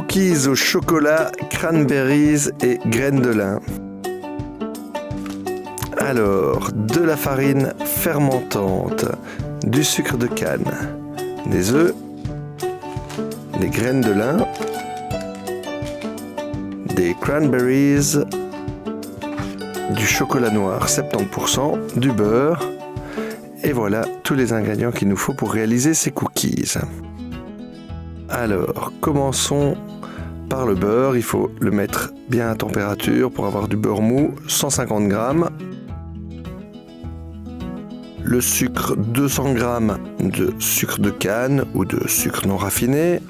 cookies au chocolat, cranberries et graines de lin. Alors, de la farine fermentante, du sucre de canne, des œufs, des graines de lin, des cranberries, du chocolat noir 70%, du beurre, et voilà tous les ingrédients qu'il nous faut pour réaliser ces cookies. Alors, commençons par le beurre. Il faut le mettre bien à température pour avoir du beurre mou, 150 grammes. Le sucre, 200 grammes de sucre de canne ou de sucre non raffiné.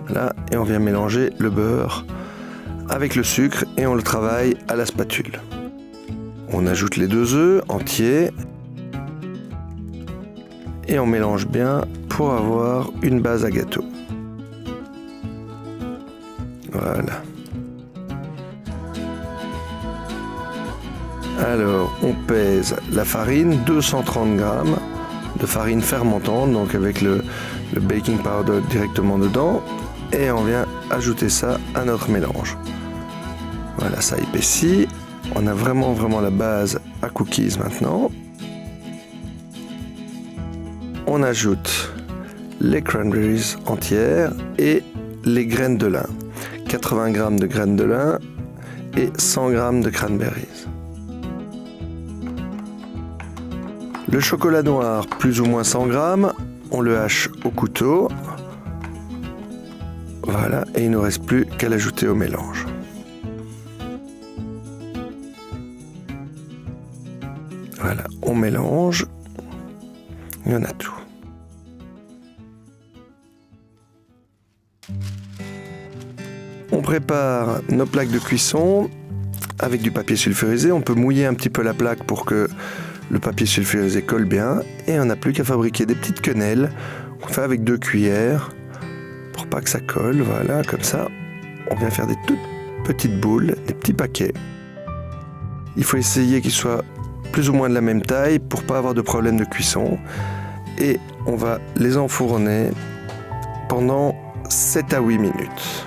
Là, et on vient mélanger le beurre avec le sucre et on le travaille à la spatule. On ajoute les 2 œufs entiers et on mélange bien pour avoir une base à gâteau. Voilà. Alors, on pèse la farine, 230 grammes de farine fermentante, donc avec le baking powder directement dedans, et on vient ajouter ça à notre mélange. Voilà, ça épaissit. On a vraiment la base à cookies maintenant. On ajoute les cranberries entières et les graines de lin. 80 grammes de graines de lin et 100 grammes de cranberries. Le chocolat noir, plus ou moins 100 grammes, on le hache au couteau. Voilà, et il ne nous reste plus qu'à l'ajouter au mélange. Voilà, on mélange. Il y en a tout. On prépare nos plaques de cuisson avec du papier sulfurisé. On peut mouiller un petit peu la plaque pour que le papier sulfurisé colle bien. Et on n'a plus qu'à fabriquer des petites quenelles qu'on fait avec 2 cuillères pour pas que ça colle. Voilà, comme ça. On vient faire des toutes petites boules, des petits paquets. Il faut essayer qu'ils soient plus ou moins de la même taille pour pas avoir de problème de cuisson. Et on va les enfourner pendant 7 à 8 minutes.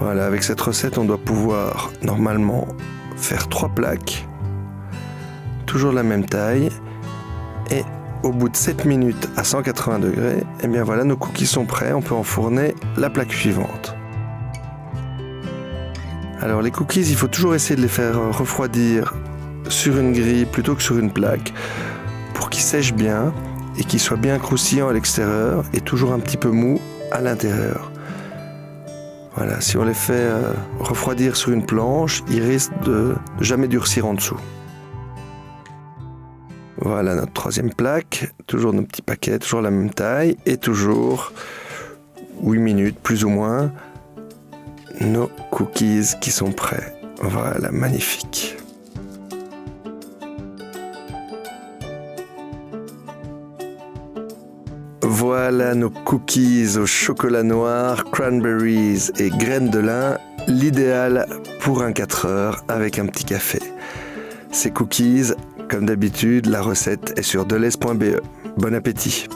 Voilà, avec cette recette, on doit pouvoir normalement faire 3 plaques, toujours de la même taille, et au bout de 7 minutes à 180 degrés, et bien voilà, nos cookies sont prêts, on peut enfourner la plaque suivante. Alors les cookies, il faut toujours essayer de les faire refroidir sur une grille plutôt que sur une plaque, pour qu'ils sèchent bien et qu'ils soient bien croustillants à l'extérieur et toujours un petit peu mous à l'intérieur. Voilà, si on les fait refroidir sur une planche, ils risquent de jamais durcir en dessous. Voilà notre 3e plaque, toujours nos petits paquets, toujours la même taille et toujours 8 minutes plus ou moins, nos cookies qui sont prêts. Voilà, magnifique. Voilà nos cookies au chocolat noir, cranberries et graines de lin, l'idéal pour un 4 heures avec un petit café. Ces cookies, comme d'habitude, la recette est sur delhaize.be. Bon appétit!